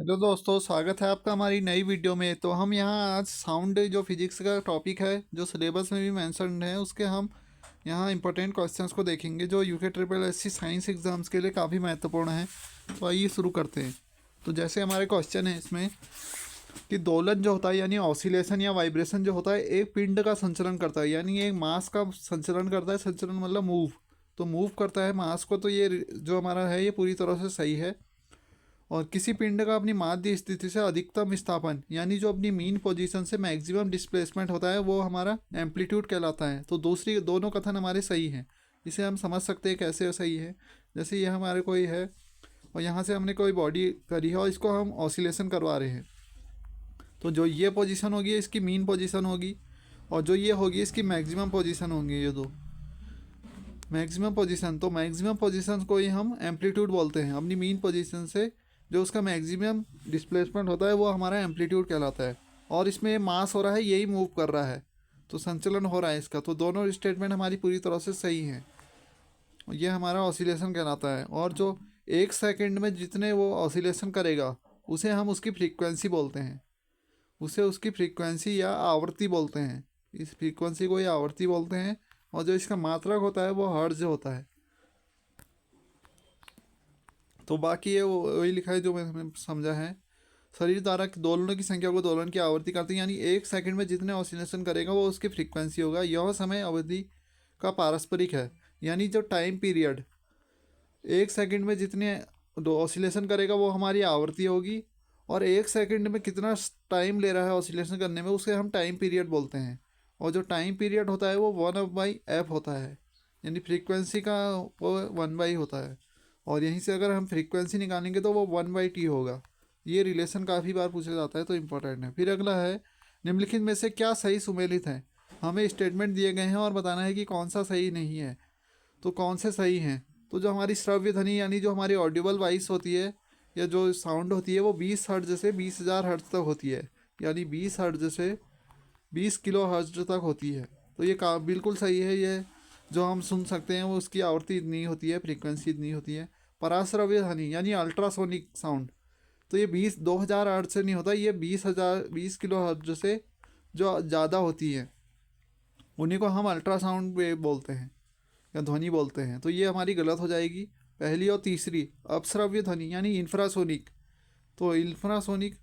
Hello दोस्तों, स्वागत है आपका हमारी नई वीडियो में। तो हम यहाँ आज साउंड जो फिजिक्स का टॉपिक है, जो सिलेबस में भी मेंशन है, उसके हम यहाँ इंपॉर्टेंट क्वेश्चंस को देखेंगे जो UK triple S C science exams के लिए काफ़ी महत्वपूर्ण है। तो आइए शुरू करते हैं। तो जैसे हमारे क्वेश्चन है इसमें कि दोलन जो होता है यानी ऑसिलेशन या वाइब्रेशन जो होता है एक पिंड का संचलन करता है, यानी एक मास का संचलन करता है। संचलन मतलब मूव, तो मूव करता है मास को। तो ये जो हमारा है ये पूरी तरह से सही है। और किसी पिंड का अपनी माध्य स्थिति से अधिकतम विस्थापन यानी जो अपनी मीन पोजीशन से मैक्सिमम डिस्प्लेसमेंट होता है वो हमारा एम्पलीट्यूड कहलाता है। तो दूसरी दोनों कथन हमारे सही हैं। इसे हम समझ सकते हैं कैसे सही है। जैसे ये हमारे कोई है और यहाँ से हमने कोई बॉडी करी है और इसको हम ऑसिलेशन करवा रहे हैं। तो जो ये पोजीशन होगी इसकी मीन पोजीशन होगी, और जो ये होगी इसकी मैक्सिमम पोजीशन होंगी। ये दो मैक्सिमम पोजीशन, तो मैक्सिमम पोजीशन को ही हम एम्पलीट्यूड बोलते हैं। अपनी मीन पोजीशन से जो उसका मैक्सिमम डिस्प्लेसमेंट होता है वो हमारा एम्पलीट्यूड कहलाता है। और इसमें मास हो रहा है, यही मूव कर रहा है, तो संचलन हो रहा है इसका। तो दोनों स्टेटमेंट हमारी पूरी तरह से सही हैं। ये हमारा ऑसिलेशन कहलाता है। और जो एक सेकंड में जितने वो ऑसिलेशन करेगा उसे हम उसकी फ्रीक्वेंसी बोलते हैं। उसे उसकी फ्रीक्वेंसी या आवृत्ति बोलते हैं। इस फ्रीक्वेंसी को ही आवृत्ति बोलते हैं। और जो इसका मात्रक होता है वो हर्ट्ज होता है। तो बाकी ये वही लिखा है जो मैंने समझा है। शरीर द्वारा दोलनों की संख्या को दोलन की आवृत्ति करते हैं, यानी एक सेकंड में जितने ऑसिलेशन करेगा वो उसकी फ्रीक्वेंसी होगा। यह समय अवधि का पारस्परिक है, यानी जो टाइम पीरियड एक सेकंड में जितने ऑसिलेशन करेगा वो हमारी आवृत्ति होगी। और एक सेकंड में कितना टाइम ले रहा है ऑसिलेशन करने में उसे हम टाइम पीरियड बोलते हैं। और जो टाइम पीरियड होता है वो 1/f होता है, यानी फ्रीक्वेंसी का वो 1/, होता है। और यहीं से अगर हम फ्रीक्वेंसी निकालेंगे तो वो 1/t होगा। ये रिलेशन काफ़ी बार पूछा जाता है, तो इम्पोर्टेंट है। फिर अगला है, निम्नलिखित में से क्या सही सुमेलित है। हमें स्टेटमेंट दिए गए हैं और बताना है कि कौन सा सही नहीं है। तो कौन से सही हैं। तो जो हमारी श्रव्य ध्वनि यानी जो हमारी ऑडिबल वॉइस होती है या जो साउंड होती है वो 20 हर्ट्ज से 20,000 हर्ट्ज तक होती है, यानी 20 हर्ट्ज से 20 किलो हर्ट्ज तक होती है। तो ये का बिल्कुल सही है। ये जो हम सुन सकते हैं वो उसकी आवृत्ति इतनी होती है, फ्रीक्वेंसी इतनी होती है। पराश्रव्य ध्वनि यानी अल्ट्रासोनिक साउंड, तो ये 2,000 हर्ट्ज से नहीं होता, ये 20 किलो हर्ट्ज से जो ज़्यादा होती है उन्हीं को हम अल्ट्रासाउंड वेव बोलते हैं या ध्वनि बोलते हैं। तो ये हमारी गलत हो जाएगी पहली। और तीसरी अपश्रव्य ध्वनि यानी इंफ्रासोनिक, तो इंफ्रासोनिक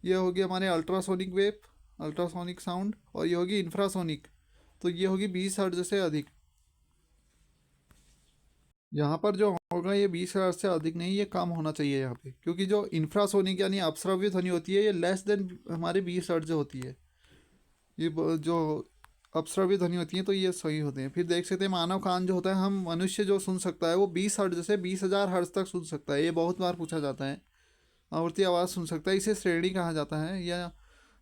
ये होगी हमारे अल्ट्रासोनिक वेव, अल्ट्रासोनिक साउंड। और ये होगी इंफ्रासोनिक, तो ये होगी 20 हर्ट्ज से अधिक। यहाँ पर जो होगा ये 20 हर्ट्ज से अधिक नहीं, ये कम होना चाहिए यहाँ पे, क्योंकि जो इंफ्रासोनिक यानी अपश्रव्य ध्वनि होती है ये लेस देन हमारे 20 हर्ट्ज होती है। ये जो अपश्रव्य ध्वनि होती है तो ये सही होते हैं। फिर देख सकते हैं मानव कान जो होता है, हम मनुष्य जो सुन सकता है वो 20 हर्ट्ज से 20,000 हर्ट्ज तक सुन सकता है। ये बहुत बार पूछा जाता है। आवृत्ति आवाज़ सुन सकता है, इसे श्रेणी कहा जाता है, या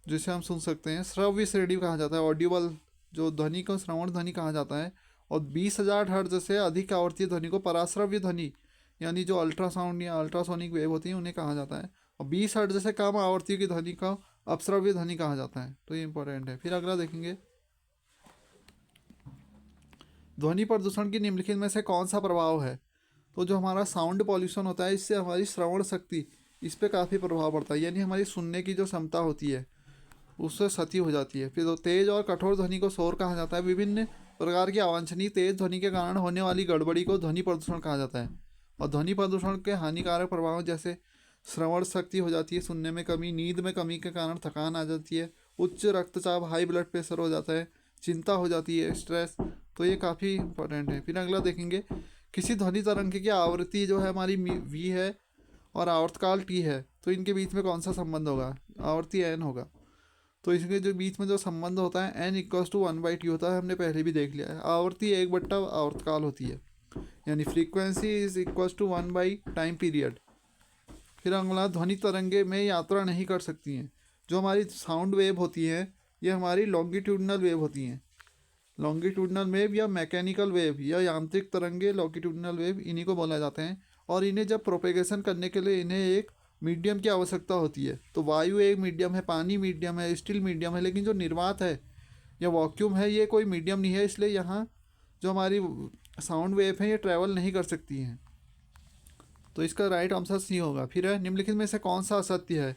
जिसे हम सुन सकते हैं श्रव्य श्रेणी कहा जाता है। ऑडिबल जो ध्वनि को श्रवण ध्वनि कहा जाता है। और 20,000 हर्ट्ज से अधिक आवृत्ति ध्वनि को पराश्रव्य ध्वनि यानी जो अल्ट्रासाउंड या अल्ट्रासोनिक वेव होती है उन्हें कहा जाता है। और 20 हर्ट्ज से कम आवृत्ति की ध्वनि का अपश्रव्य ध्वनि कहा जाता है। तो ये इंपॉर्टेंट है। फिर अगला देखेंगे, ध्वनि प्रदूषण की निम्नलिखित में से कौन सा प्रभाव है। तो जो हमारा साउंड पॉल्यूशन होता है इससे हमारी श्रवण शक्ति इस पर काफ़ी प्रभाव पड़ता है, यानी हमारी सुनने की जो क्षमता होती है उससे क्षति हो जाती है। फिर तो तेज और कठोर ध्वनि को शोर कहा जाता है। विभिन्न प्रकार की अवांछनीय तेज ध्वनि के कारण होने वाली गड़बड़ी को ध्वनि प्रदूषण कहा जाता है। और ध्वनि प्रदूषण के हानिकारक प्रभाव जैसे श्रवण शक्ति हो जाती है, सुनने में कमी, नींद में कमी के कारण थकान आ जाती है, उच्च रक्तचाप हाई ब्लड प्रेशर हो जाता है, चिंता हो जाती है, स्ट्रेस। तो ये काफ़ी इंपॉर्टेंट है। फिर अगला देखेंगे, किसी ध्वनि तरंग की आवृत्ति जो है हमारी वी है और आवर्तकाल टी है, तो इनके बीच में कौन सा संबंध होगा। आवृत्ति एन होगा, तो इसके जो बीच में जो संबंध होता है एन इक्वल्स टू 1/t होता है, हमने पहले भी देख लिया है। आवृत्ति 1/, आवर्तकाल होती है, यानी frequency is equals to one by time period. फिर अगला, ध्वनि तरंगे में यात्रा नहीं कर सकती हैं। जो हमारी साउंड वेव होती हैं ये हमारी लॉन्गिट्यूडनल वेव होती हैं। लॉन्गिट्यूडनल वेव या मैकेनिकल वेव या यांत्रिक तरंगे, लॉन्गिट्यूडनल वेव, इन्हीं को बोला जाते हैं। और इन्हें जब प्रोपेगेशन करने के लिए इन्हें एक मीडियम की आवश्यकता होती है। तो वायु एक मीडियम है, पानी मीडियम है, स्टील मीडियम है, लेकिन जो निर्वात है या वॉक्यूम है ये कोई मीडियम नहीं है। इसलिए यहाँ जो हमारी साउंड वेव है ये ट्रैवल नहीं कर सकती हैं। तो इसका राइट आंसर सी होगा। फिर है निम्नलिखित में से कौन सा असत्य है।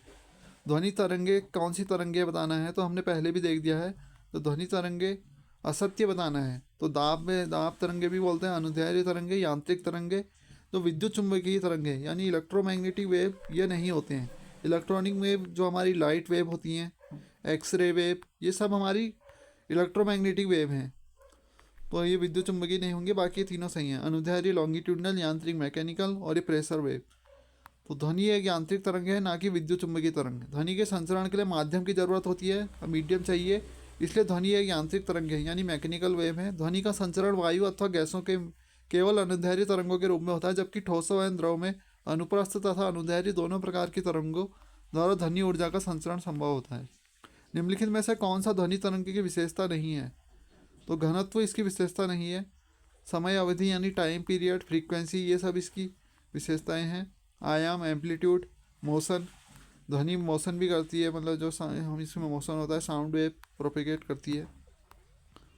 ध्वनि तरंगे कौन सी तरंगे बताना है, तो हमने पहले भी देख दिया है। तो ध्वनि तरंगे असत्य बताना है। तो दाब तरंगे भी बोलते हैं, अनुदैर्ध्य तरंगे, यांत्रिक तरंगे। तो विद्युत चुंबकीय तरंगे यानी इलेक्ट्रोमैग्नेटिक वेव ये नहीं होते हैं। इलेक्ट्रॉनिक वेव जो हमारी लाइट वेव होती हैं, एक्सरे वेव, ये सब हमारी इलेक्ट्रोमैग्नेटिक वेव हैं। तो ये विद्युत चुंबकीय नहीं होंगे, बाकी ये तीनों सही हैं। अनुदैर्ध्य, लॉन्गिट्यूडनल, यांत्रिक, मैकेनिकल, और ये प्रेशर वेव। तो ध्वनि एक यांत्रिक तरंग है, ना कि विद्युत चुंबकीय तरंग। ध्वनि के संचरण के लिए माध्यम की जरूरत होती है, मीडियम चाहिए, इसलिए ध्वनि एक यांत्रिक तरंग है यानी मैकेनिकल वेव है। ध्वनि का संचरण वायु अथवा गैसों के केवल अनुदैर्ध्य तरंगों के रूप में होता है, जबकि ठोसों एवं द्रव में अनुप्रस्थ तथा अनुदैर्ध्य दोनों प्रकार की तरंगों द्वारा ध्वनि ऊर्जा का संचरण संभव होता है। निम्नलिखित में से कौन सा ध्वनि तरंग की विशेषता नहीं है। तो घनत्व इसकी विशेषता नहीं है। समय अवधि यानी टाइम पीरियड, फ्रीक्वेंसी, ये सब इसकी विशेषताएं हैं। आयाम, एम्पलीट्यूड, मोशन, ध्वनि मोशन भी करती है, मतलब जो हम इसमें मोशन होता है, साउंड वेव प्रोपेगेट करती है।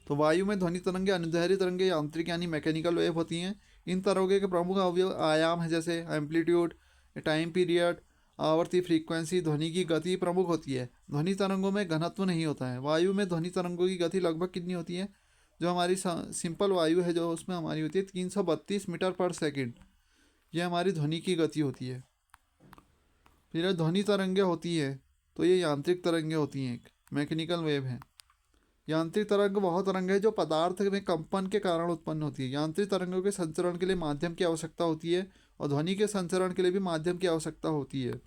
तो वायु में ध्वनि तरंगे अनुदैर्ध्य तरंगे, यांत्रिक यानी मैकेनिकल वेव होती हैं। इन तरंगों के प्रमुख अवयव आयाम है, जैसे एम्पलीट्यूड, टाइम पीरियड, आवर्ती, फ्रीक्वेंसी। ध्वनि की गति प्रमुख होती है। ध्वनि तरंगों में घनत्व नहीं होता है। वायु में ध्वनि तरंगों की गति लगभग कितनी होती है। जो हमारी सिंपल वायु है, जो उसमें हमारी होती है 332 मीटर पर सेकेंड, ये हमारी ध्वनि की गति होती है। फिर ध्वनि तरंगे होती है, तो ये यांत्रिक तरंगे होती हैं, एक मैकेनिकल वेव है। यांत्रिक तरंग वह तरंग है जो पदार्थ में कंपन के कारण उत्पन्न होती है। यांत्रिक तरंगों के संचरण के लिए माध्यम की आवश्यकता होती है, और ध्वनि के संचरण के लिए भी माध्यम की आवश्यकता होती है,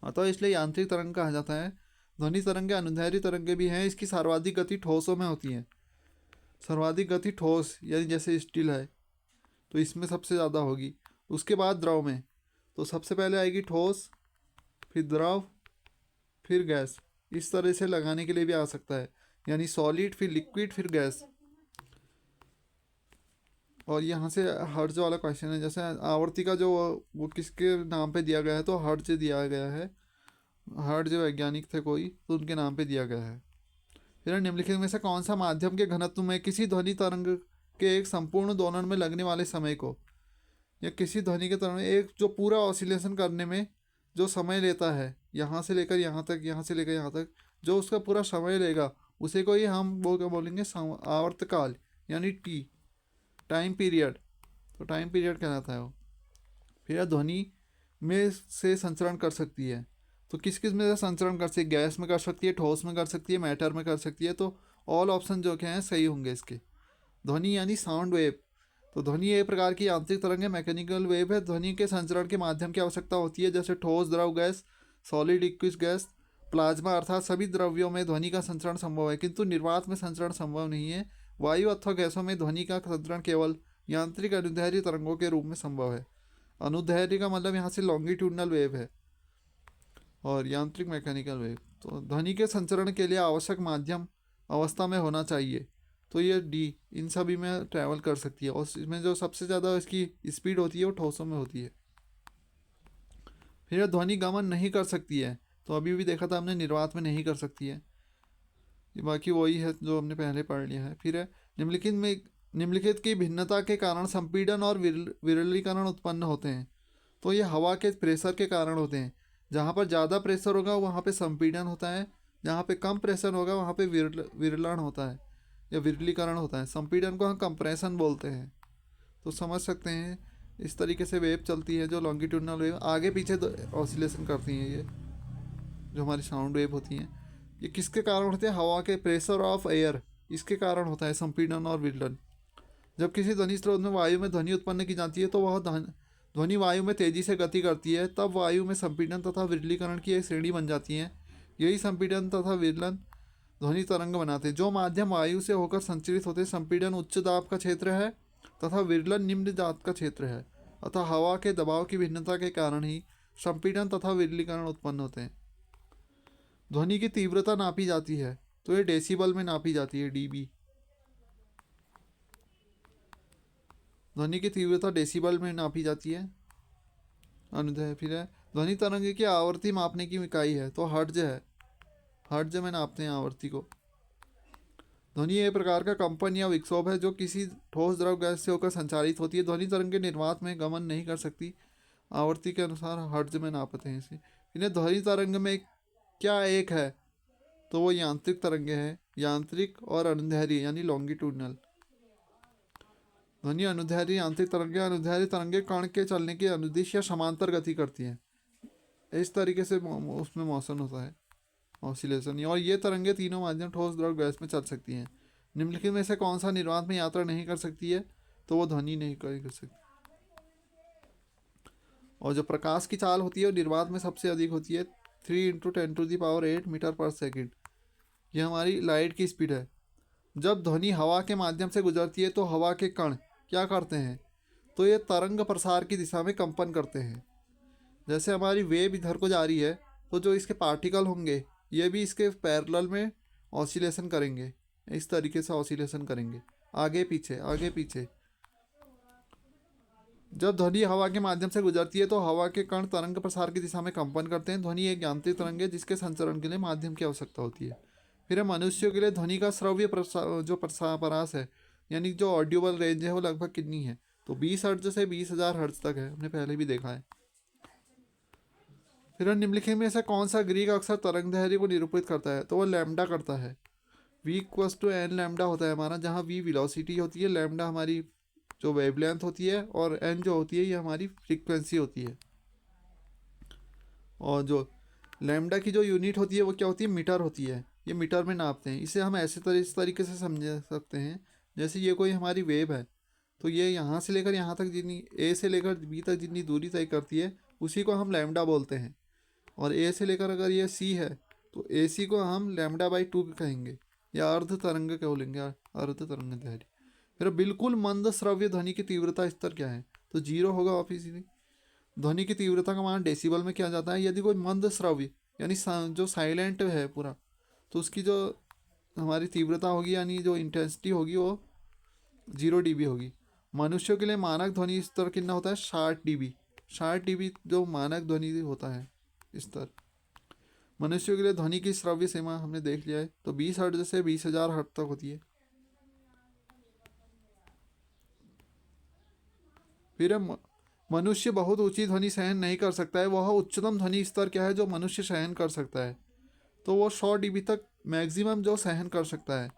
अतः इसलिए यांत्रिक तरंग कहा जाता है। ध्वनि तरंगे अनुदैर्ध्य तरंगे भी हैं। इसकी सर्वाधिक गति ठोसों में होती है। सर्वाधिक गति ठोस यानी जैसे स्टील है, तो इसमें सबसे ज़्यादा होगी। उसके बाद द्रव में, तो सबसे पहले आएगी ठोस, फिर द्रव, फिर गैस। इस तरह से लगाने के लिए भी आ सकता है, यानी सॉलिड, फिर लिक्विड, फिर गैस। और यहाँ से हर्ट्ज वाला क्वेश्चन है, जैसे आवर्ती का जो वो किसके नाम पे दिया गया है, तो हर्ट्ज दिया गया है। हर्ट्ज वैज्ञानिक थे कोई, तो उनके नाम पे दिया गया है। फिर निम्नलिखित में से कौन सा माध्यम के घनत्व में किसी ध्वनि तरंग के एक संपूर्ण दोलन में लगने वाले समय को, या किसी ध्वनि के तरंग में एक जो पूरा ऑसिलेशन करने में जो समय लेता है, यहाँ से लेकर यहाँ तक, यहाँ से लेकर यहाँ तक, जो उसका पूरा समय लेगा, उसे को ही हम वो क्या बोलेंगे, आवर्तकाल यानी टी, टाइम पीरियड। तो टाइम पीरियड कहलाता है वो। फिर ध्वनि में से संचरण कर सकती है, तो किस किस में से संचरण कर सकती है। गैस में कर सकती है, ठोस में कर सकती है, मैटर में कर सकती है। तो ऑल ऑप्शन जो क्या हैं सही होंगे इसके। ध्वनि यानी साउंड वेव। तो ध्वनि एक प्रकार की यांत्रिक तरंग है, मैकेनिकल वेव है। ध्वनि के संचरण के माध्यम की आवश्यकता होती है, जैसे ठोस, द्रव, gas, solid, liquid, gas, plasma, अर्थात सभी द्रव्यों में ध्वनि का संचरण संभव है, किंतु निर्वात में संचरण संभव नहीं है। वायु अथवा गैसों में ध्वनि का संचरण केवल यांत्रिक अनुदैर्ध्य तरंगों के रूप में संभव है। अनुदैर्ध्य का मतलब यहाँ से लॉन्गिट्यूडनल वेव है, और यांत्रिक मैकेनिकल वेव। तो ध्वनि के संचरण के लिए आवश्यक माध्यम अवस्था में होना चाहिए, तो ये डी इन सभी में ट्रैवल कर सकती है। और इसमें जो सबसे ज़्यादा इसकी स्पीड होती है वो ठोसों में होती है। फिर ध्वनि गमन नहीं कर सकती है, तो अभी भी देखा था हमने, निर्वात में नहीं कर सकती है। ये बाकी वही है जो हमने पहले पढ़ लिया है। फिर निम्नलिखित की भिन्नता के कारण संपीड़न और विरलीकरण उत्पन्न होते हैं। तो ये हवा के प्रेशर के कारण होते हैं। जहाँ पर ज़्यादा प्रेशर होगा वहाँ पे संपीड़न होता है, जहाँ पे कम प्रेशर होगा वहाँ पे विरलन होता है या विरलीकरण होता है। संपीड़न को हम कंप्रेशन बोलते हैं। तो समझ सकते हैं इस तरीके से वेव चलती है, जो लॉन्गिट्यूडनल वेव आगे पीछे ऑसिलेशन करती हैं। ये जो हमारी साउंड वेव होती हैं, ये किसके कारण होते हैं, हवा के प्रेशर ऑफ एयर, इसके कारण होता है संपीड़न और विरलन। जब किसी ध्वनि स्रोत में वायु में ध्वनि उत्पन्न की जाती है, तो वह ध्वनि वायु में तेजी से गति करती है, तब वायु में संपीड़न तथा विरलीकरण की एक श्रेणी बन जाती है। यही संपीड़न तथा विरलन ध्वनि तरंग बनाते हैं। जो माध्यम वायु से होकर संचरित होते हैं, संपीड़न उच्च दाब का क्षेत्र है तथा विरलन निम्न दाब का क्षेत्र है। अतः हवा के दबाव की भिन्नता के कारण ही संपीड़न तथा विरलीकरण उत्पन्न होते हैं। ध्वनि की तीव्रता नापी जाती है, तो ये डेसिबल में नापी जाती है, डीबी। ध्वनि की तीव्रता डेसिबल में नापी जाती है। अनुदैर्ध्य। फिर है ध्वनि तरंग की आवर्ती मापने की इकाई है, तो हर्ट्ज है। हर्ट्ज में नापते हैं आवर्ती को। ध्वनि एक प्रकार का कंपन या विक्षोभ है जो किसी ठोस, द्रव, गैस से होकर संचारित होती है। ध्वनि तरंग निर्वात में गमन नहीं कर सकती। आवर्ती के अनुसार हर्ट्ज में नापते हैं इसे। इन्हें ध्वनि तरंग में क्या एक है, तो वो यांत्रिक तरंगे हैं, यांत्रिक और अनुदैर्ध्य यानी लॉन्गिट्यूडनल। ध्वनि अनुदैर्ध्य यांत्रिक तरंगे, अनुदैर्ध्य तरंगे कण के चलने की अनुदिश या समांतर गति करती हैं, इस तरीके से उसमें मोशन होता है, ऑसिलेशन। और ये तरंगे तीनों माध्यम ठोस, द्रव, गैस में चल सकती हैं। निम्नलिखित में से कौन सा निर्वात में यात्रा नहीं कर सकती है, तो वो ध्वनि नहीं कर सकती। और जो प्रकाश की चाल होती है वो निर्वात में सबसे अधिक होती है, 3 × 10⁸ मीटर पर सेकेंड। ये हमारी लाइट की स्पीड है। जब ध्वनि हवा के माध्यम से गुजरती है तो हवा के कण क्या करते हैं, तो ये तरंग प्रसार की दिशा में कंपन करते हैं। जैसे हमारी वेव इधर को जा रही है, तो जो इसके पार्टिकल होंगे ये भी इसके पैरेलल में ऑसिलेशन करेंगे, इस तरीके से ऑसिलेशन करेंगे, आगे पीछे आगे पीछे। जब ध्वनि हवा के माध्यम से गुजरती है तो हवा के कण तरंग प्रसार की दिशा में कंपन करते हैं। ध्वनि एक यांत्रिक तरंग है जिसके संचरण के लिए माध्यम की आवश्यकता होती है। फिर मनुष्यों के लिए ध्वनि का श्रव्य परास है, यानी जो ऑडियोबल रेंज है वो लगभग कितनी है, तो 20 हर्ट्ज से 20,000 हर्ट्ज तक है, हमने पहले भी देखा है। फिर निम्नलिखित में से कौन सा ग्रीक अक्षर तरंग दैर्ध्य को निरूपित करता है, तो वो लैम्डा करता है। v=n लैम्डा होता है हमारा, जहाँ v वेलोसिटी होती है, लैम्डा हमारी जो वेवलेंथ होती है, और n जो होती है ये हमारी फ्रीक्वेंसी होती है। और जो लैम्डा की जो यूनिट होती है वो क्या होती है, मीटर होती है, ये मीटर में नापते हैं। इसे हम इस तरीके से समझ सकते हैं, जैसे ये कोई हमारी वेव है, तो ये यहाँ से लेकर यहाँ तक जितनी a से लेकर b तक जितनी दूरी तय करती है उसी को हम लैम्डा बोलते हैं। और a से लेकर अगर ये c है तो ac को हम λ/2 कहेंगे, या अर्ध तरंग कह लेंगे, अर्ध तरंग दैर्ध्य। फिर बिल्कुल मंद श्रव्य ध्वनि की तीव्रता स्तर क्या है, तो 0 होगा ऑफिशियली। ध्वनि की तीव्रता का मान डेसिबल में किया जाता है। यदि कोई मंद श्रव्य यानी जो साइलेंट है पूरा, तो उसकी जो हमारी तीव्रता होगी यानी जो इंटेंसिटी होगी वो 0 dB होगी। मनुष्यों के लिए मानक ध्वनि स्तर कितना होता है, 60 dB। 60 dB जो मानक ध्वनि होता है स्तर। मनुष्यों के लिए ध्वनि की श्रव्य सीमा हमने देख लिया है, तो 20 हर्ट्ज से 20,000 हर्ट्ज तक होती है। फिर मनुष्य बहुत ऊंची ध्वनि सहन नहीं कर सकता है, वह उच्चतम ध्वनि स्तर क्या है जो मनुष्य सहन कर सकता है, तो वो 100 dB तक मैक्सिमम जो सहन कर सकता है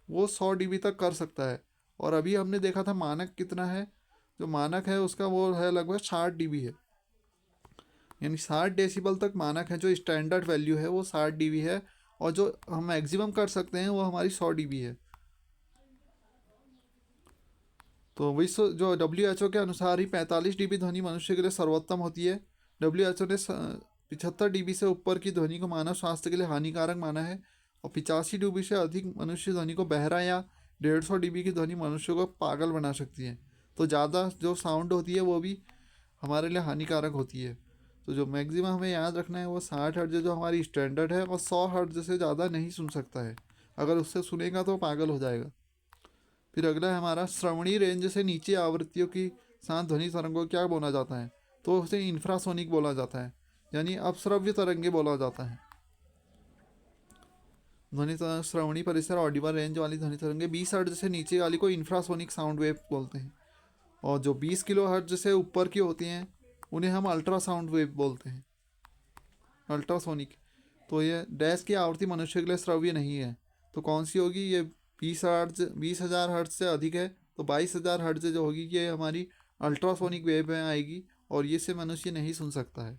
वो 100 dB तक कर सकता है। और अभी हमने देखा था मानक कितना है, जो मानक है उसका वो है लगभग 60 dB है, यानी 60 डेसिबल तक मानक है। जो स्टैंडर्ड वैल्यू है वो 60 dB है, और जो हम मैक्सिमम कर सकते हैं वो हमारी 100 dB है। तो विश्व जो WHO के अनुसार ही 45 dB ध्वनि मनुष्य के लिए सर्वोत्तम होती है। WHO ने 75 dB से ऊपर की ध्वनि को मानव स्वास्थ्य के लिए हानिकारक माना है, और 85 dB से अधिक मनुष्य ध्वनि को बहरा, या 150 dB की ध्वनि मनुष्य को पागल बना सकती है। तो ज़्यादा जो साउंड होती है वो भी हमारे लिए हानिकारक होती है। तो जो मैक्सिमम हमें याद रखना है वो 60 हर्ट्ज जो हमारी स्टैंडर्ड है, और 100 हर्ट्ज से ज़्यादा नहीं सुन सकता है, अगर उससे सुनेगा तो पागल हो जाएगा। फिर अगला है हमारा श्रवणीय रेंज से नीचे आवृत्तियों की साथ ध्वनि तरंगों को क्या बोला जाता है, तो उसे इंफ्रासोनिक बोला जाता है, यानी अपश्रव्य तरंगे बोला जाता है। ध्वनि श्रवणी परिसर ऑडिबल रेंज वाली ध्वनि तरंगे 20 हर्ट्ज से नीचे वाली को इंफ्रासोनिक साउंड वेव बोलते हैं, और जो 20 किलो हर्ट्ज से ऊपर की होती हैं उन्हें हम अल्ट्रासाउंड वेव बोलते हैं, अल्ट्रासोनिक। तो ये डैश की आवृत्ति मनुष्य के लिए श्रव्य नहीं है, तो कौन सी होगी, ये 20,000 हर्ट्ज से अधिक है, तो 22,000 हर्ट्ज जो होगी ये हमारी अल्ट्रासोनिक वेव में आएगी, और ये से मनुष्य नहीं सुन सकता है।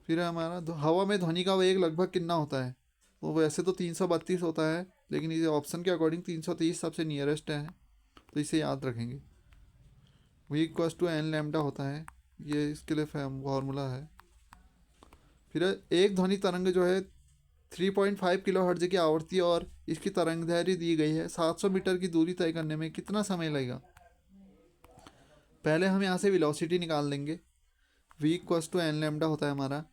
फिर हमारा हवा में ध्वनि का वेग लगभग कितना होता है, तो वैसे तो 332 होता है, लेकिन ये ऑप्शन के अकॉर्डिंग 330 सबसे नियरेस्ट है, तो इसे याद रखेंगे। v=n लैम्डा होता है, ये इसके लिए फॉर्मूला है। फिर एक ध्वनि तरंग जो है 3.5 किलो हर्ट्ज की आवृत्ति और इसकी तरंग दैर्ध्य दी गई है, 700 मीटर की दूरी तय करने में कितना समय लगेगा। पहले हम यहाँ से वेलोसिटी निकाल लेंगे, v=n लैम्डा होता है हमारा,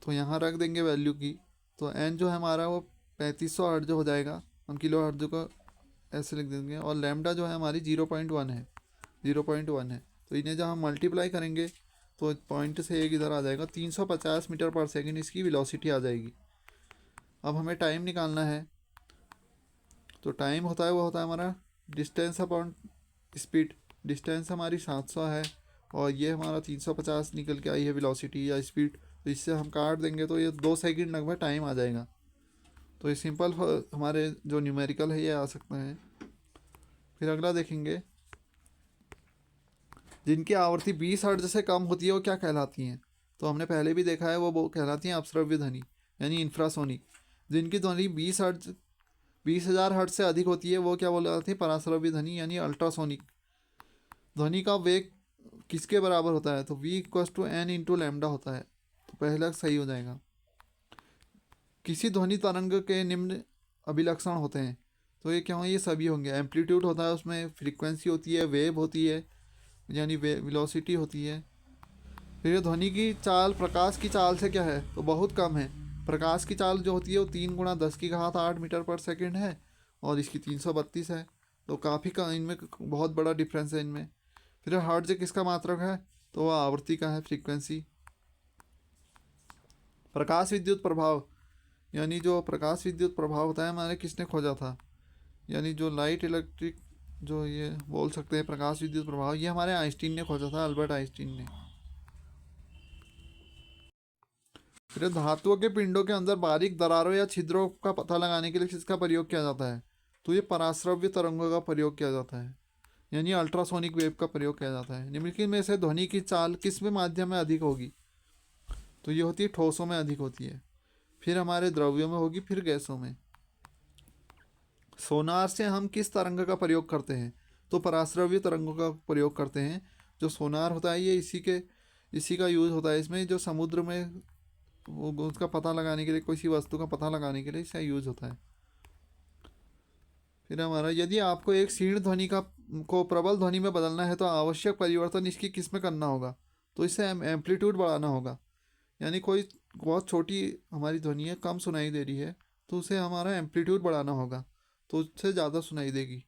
तो यहाँ रख देंगे वैल्यू की, तो n जो है हमारा वो 3500 हर्ट्ज हो जाएगा, हम किलो हर्ट्ज को ऐसे लिख देंगे, और लैम्डा जो है हमारी 0.1 है, 0.1 है, तो इन्हें जब हम मल्टीप्लाई करेंगे तो पॉइंट से एक इधर आ जाएगा, 350 मीटर पर सेकेंड इसकी वेलोसिटी आ जाएगी। अब हमें टाइम निकालना है, तो टाइम होता है वो होता है हमारा डिस्टेंस अपॉन स्पीड, डिस्टेंस हमारी 700 है और ये हमारा 350 निकल के आई है वेलोसिटी या स्पीड। तो इससे हम काट देंगे तो ये 2 सेकंड लगभग टाइम आ जाएगा। तो ये सिंपल हमारे जो न्यूमेरिकल है ये आ सकते हैं। फिर अगला देखेंगे, जिनकी आवृत्ति 20 हर्ट्ज से कम होती है वो क्या कहलाती हैं। तो हमने पहले भी देखा है वो कहलाती हैं अपश्रव्य ध्वनि यानी इंफ्रासोनिक। जिनकी ध्वनि 20,000 हर्ट्ज से अधिक होती है वो क्या बोला जाती है, पराश्रव्य ध्वनि यानी अल्ट्रासोनिक। ध्वनि का वेग किसके बराबर होता है, तो v=n/λ होता है। तो पहला सही हो जाएगा। किसी ध्वनि तरंग के निम्न अभिलक्षण होते हैं। तो ये क्या होंगे, ये सभी होंगे। एम्पलीट्यूड होता है, उसमें फ्रीक्वेंसी होती है, वेव होती है यानी वेलोसिटी होती है। फिर ये ध्वनि की चाल प्रकाश की चाल से क्या है, तो बहुत कम है। प्रकाश की चाल जो होती है वो 3 × 10⁸ मीटर पर सेकेंड है और इसकी 332 है। तो काफ़ी का इनमें बहुत बड़ा डिफरेंस है इनमें। फिर हर्ट्ज किसका मात्रक है, तो वह आवृत्ति का है, फ्रीक्वेंसी। प्रकाश विद्युत प्रभाव यानी जो प्रकाश विद्युत प्रभाव होता है हमारे किसने खोजा था, यानी जो लाइट इलेक्ट्रिक जो ये बोल सकते हैं प्रकाश विद्युत प्रभाव, ये हमारे आइंस्टीन ने खोजा था, अल्बर्ट आइंस्टीन ने। फिर धातुओं के पिंडों के अंदर बारीक दरारों या छिद्रों का पता लगाने के लिए किसका प्रयोग किया जाता है, तो ये पराश्रव्य तरंगों का प्रयोग किया जाता है यानी अल्ट्रासोनिक वेव का प्रयोग किया जाता है। निम्नलिखित में से ध्वनि की चाल किस में माध्यम में अधिक होगी, तो ये होती है ठोसों में अधिक होती है, फिर हमारे द्रव्यों में होगी, फिर गैसों में। सोनार से हम किस तरंग का प्रयोग करते हैं, तो पराश्रव्य तरंगों का प्रयोग करते हैं। जो सोनार होता है ये इसी का यूज़ होता है इसमें, जो समुद्र में वो उसका पता लगाने के लिए, किसी वस्तु का पता लगाने के लिए इसका यूज़ होता है। फिर हमारा, यदि आपको एक क्षीण ध्वनि को प्रबल ध्वनि में बदलना है तो आवश्यक परिवर्तन इसकी किस में करना होगा, तो इससे एम्पलीट्यूड बढ़ाना होगा। यानी कोई बहुत छोटी हमारी ध्वनि है, कम सुनाई दे रही है, तो उसे हमारा एम्पलीट्यूड बढ़ाना होगा, तो उससे ज़्यादा सुनाई देगी।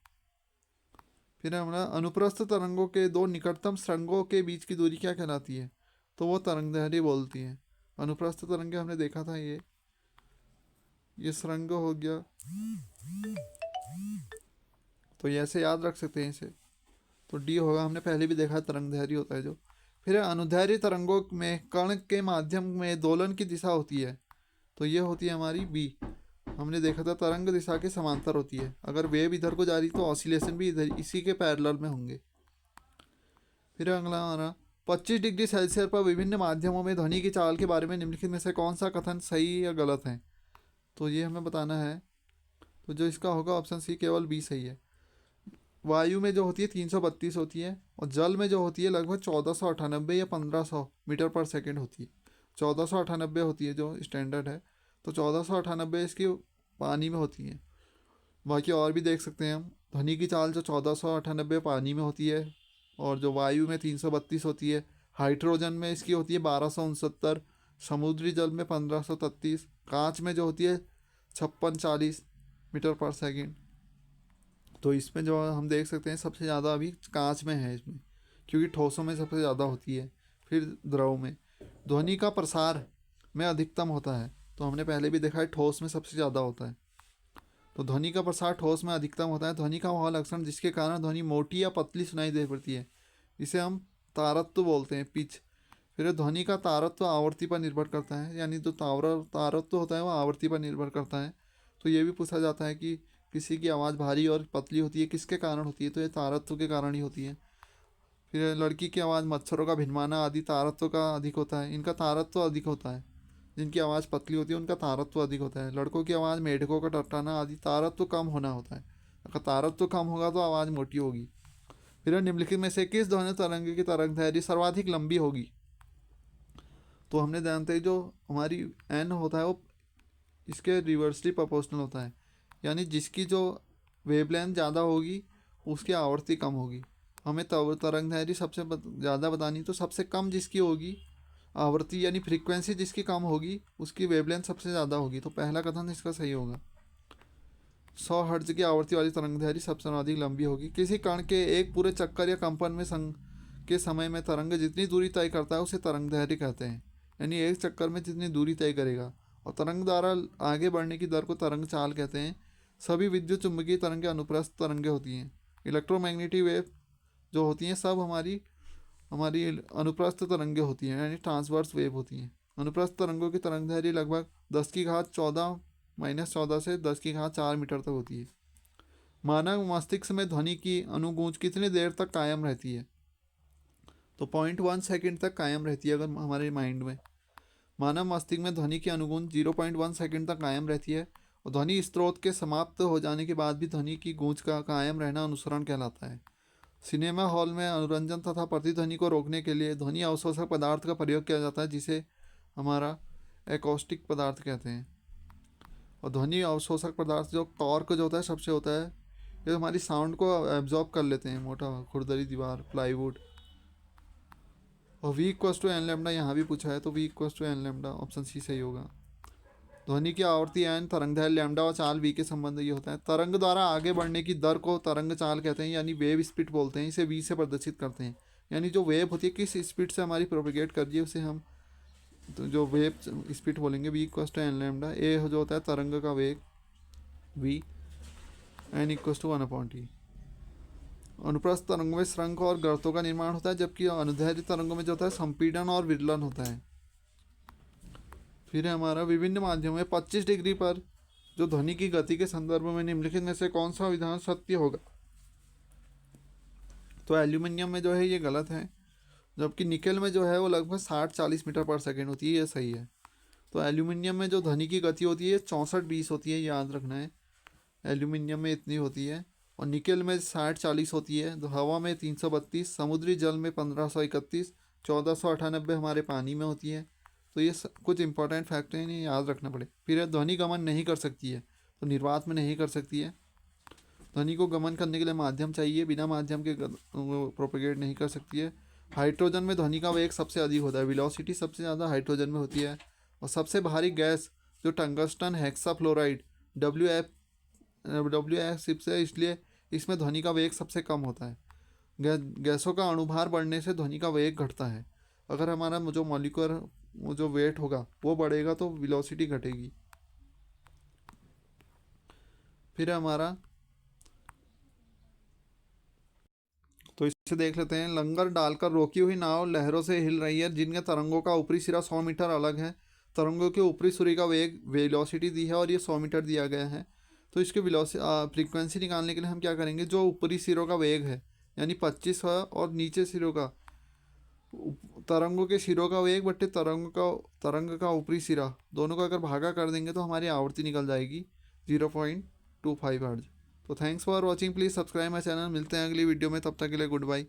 फिर हमारा, अनुप्रस्थ तरंगों के दो निकटतम श्रृंगों के बीच की दूरी क्या कहलाती है, तो वो तरंगदैर्घ्य बोलती है। अनुप्रस्थ तरंगे हमने देखा था, ये श्रृंग हो गया, तो ये ऐसे याद रख सकते हैं इसे। तो डी होगा, हमने पहले भी देखा है तरंगदैर्घ्य होता है जो। फिर अनुदैर्घ्य तरंगों में कण के माध्यम में दोलन की दिशा होती है, तो ये होती है हमारी बी। हमने देखा था तरंग दिशा के समांतर होती है, अगर वेव इधर को जा रही तो ऑसिलेशन भी इधर इसी के पैरेलल में होंगे। फिर अगला हमारा, 25 डिग्री सेल्सियस पर विभिन्न माध्यमों में ध्वनि की चाल के बारे में निम्नलिखित में से कौन सा कथन सही या गलत है, तो ये हमें बताना है। तो जो इसका होगा ऑप्शन सी, केवल बी सही है। वायु में जो होती है 332 होती है और जल में जो होती है लगभग 1498 या 1500 मीटर पर सेकेंड होती है। 1498 होती है जो स्टैंडर्ड है, तो 1498 इसकी पानी में होती है। बाकी और भी देख सकते हैं हम, ध्वनि की चाल जो 1498 पानी में होती है और जो वायु में 332 होती है। हाइड्रोजन में इसकी होती है 1269, समुद्री जल में 1533, कांच में जो होती है 5640 मीटर पर सेकेंड। तो इसमें जो हम देख सकते हैं सबसे ज़्यादा अभी कांच में है इसमें, क्योंकि ठोसों में सबसे ज़्यादा होती है, फिर द्रव में। ध्वनि का प्रसार में अधिकतम होता है, तो हमने पहले भी देखा है ठोस में सबसे ज़्यादा होता है। तो ध्वनि का प्रसार ठोस में अधिकतम होता है। ध्वनि का वह लक्षण जिसके कारण ध्वनि मोटी या पतली सुनाई दे पड़ती है, इसे हम तारत्व बोलते हैं, पिच। फिर ध्वनि का तारत्व आवर्ती पर निर्भर करता है, यानी जो तारत्व होता है वो आवर्ती पर निर्भर करता है। तो ये भी पूछा जाता है कि किसी की आवाज़ भारी और पतली होती है किसके कारण होती है, तो ये तारत्व के कारण ही होती है। फिर लड़की की आवाज़ मच्छरों का भिनमाना आदि तारत्व का अधिक होता है, इनका तारत्व अधिक होता है। जिनकी आवाज़ पतली होती है उनका तारत्व अधिक होता है। लड़कों की आवाज़ मेढकों का टट्टाना आदि तारत्व कम होना होता है। अगर तारत्व कम होगा तो आवाज़ मोटी होगी। फिर निम्नलिखित में से किस ध्वनि तरंग की तरंगदैर्घ्य सर्वाधिक लंबी होगी, तो हमने जानते हैं जो हमारी एन होता है वो इसके रिवर्सली प्रोपोर्शनल होता है, यानी जिसकी जो वेवलेंथ ज़्यादा होगी उसकी आवर्ती कम होगी। हमें तरंगदैर्घ्य सबसे ज़्यादा बतानी, तो सबसे कम जिसकी होगी आवृत्ति यानी फ्रीक्वेंसी जिसकी कम होगी उसकी वेवलेंथ सबसे ज़्यादा होगी। तो पहला कथन इसका सही होगा। 100 हर्ट्ज की आवृत्ति वाली तरंगदैर्घ्य सबसे अधिक लंबी होगी। किसी कण के एक पूरे चक्कर या कंपन में के समय में तरंग जितनी दूरी तय करता है उसे तरंगदैर्घ्य कहते हैं, यानी एक चक्कर में जितनी दूरी तय करेगा। और तरंग द्वारा आगे बढ़ने की दर को तरंग चाल कहते हैं। सभी विद्युत चुंबकीय तरंगें अनुप्रस्थ तरंगें होती हैं। इलेक्ट्रोमैग्नेटिक वेव जो होती हैं सब हमारी हमारी अनुप्रस्थ तरंगें होती हैं, यानी ट्रांसवर्स वेव होती हैं। अनुप्रस्थ तरंगों की तरंगदैर्घ्य लगभग 10⁻14 -14 से 10⁻4 मीटर तक होती है। मानव मस्तिष्क में ध्वनि की अनुगूंज कितनी देर तक कायम रहती है? तो 0.1 सेकेंड तक कायम रहती है। अगर हमारे माइंड में मानव मस्तिष्क में ध्वनि की अनुगूंज 0.1 सेकेंड तक कायम रहती है, और ध्वनि स्रोत के समाप्त हो जाने के बाद भी ध्वनि की गूंज का कायम रहना अनुसरण कहलाता है। सिनेमा हॉल में अनुरंजन तथा प्रतिध्वनि को रोकने के लिए ध्वनि अवशोषक पदार्थ का प्रयोग किया जाता है, जिसे हमारा एकॉस्टिक पदार्थ कहते हैं। और ध्वनि अवशोषक पदार्थ जो कॉर्क जो होता है सबसे होता है, ये हमारी साउंड को एब्जॉर्ब कर लेते हैं, मोटा खुरदरी दीवार, प्लाईवुड। और V equals to N lambda यहाँ भी पूछा है, तो V equals to N lambda option C सही होगा। ध्वनि की आवर्ती एन, तरंगदैर्घ्य लैम्डा और चाल V के संबंध ये होता है। तरंग द्वारा आगे बढ़ने की दर को तरंग चाल कहते हैं, यानी वेव स्पीड बोलते हैं। इसे V से प्रदर्शित करते हैं, यानी जो वेव होती है किस स्पीड से हमारी प्रोपिगेट कर रही है उसे हम तो जो वेव स्पीड बोलेंगे। V equals to N lambda. ए जो होता है तरंग का वेग V, N equals to 1/T। अनुप्रस्थ तरंगों में शंख और गर्तों का निर्माण होता है, जबकि अनुदैर्घ्य तरंगों में जो होता है संपीड़न और विदलन होता है। फिर है हमारा विभिन्न माध्यमों में 25 डिग्री पर जो ध्वनि की गति के संदर्भ में निम्नलिखित में से कौन सा विधान सत्य होगा? तो एल्यूमिनियम में जो है ये गलत है, जबकि निकेल में जो है वो लगभग 60-40 मीटर पर सेकेंड होती है, ये सही है। तो एल्यूमिनियम में जो ध्वनि की गति होती है 64-20 होती है, याद रखना है। एल्यूमिनियम में इतनी होती है। और निकेल में 60-40 होती है। तो हवा में 332, समुद्री जल में 1531, 1498 हमारे पानी में होती है। तो ये कुछ इंपॉर्टेंट फैक्टर हैं, याद रखना पड़े। फिर ध्वनि गमन नहीं कर सकती है, तो निर्वात में नहीं कर सकती है। ध्वनि को गमन करने के लिए माध्यम चाहिए, बिना माध्यम के प्रोपेगेट नहीं कर सकती है। हाइड्रोजन में ध्वनि का वेग सबसे अधिक होता है, वेलोसिटी सबसे ज़्यादा हाइड्रोजन में होती है। और सबसे भारी गैस जो टंगस्टन हेक्साफ्लोराइड WF से, इसलिए इसमें ध्वनि का वेग सबसे कम होता है। गैसों का अणुभार बढ़ने से ध्वनि का वेग घटता है। अगर हमारा जो मॉलिक्यूलर जो वेट होगा वो बढ़ेगा तो वेलोसिटी घटेगी। फिर हमारा तो इसे देख लेते हैं। लंगर डालकर रोकी हुई नाव लहरों से हिल रही है, जिनके तरंगों का ऊपरी सिरा 100 मीटर अलग है। तरंगों के ऊपरी सिरे का वेग वेलोसिटी दी है और ये 100 मीटर दिया गया है। तो इसके फ्रीक्वेंसी निकालने के लिए हम क्या करेंगे, जो ऊपरी सिरों का वेग है यानी 25 है, और नीचे सिरों का तरंगों के सिरों का वेग बट्टे तरंग का ऊपरी सिरा, दोनों का अगर भागा कर देंगे तो हमारी आवृत्ति निकल जाएगी 0.25 हर्ट्ज। तो thanks for watching, please subscribe my channel. मिलते हैं अगली वीडियो में, तब तक के लिए गुड बाय।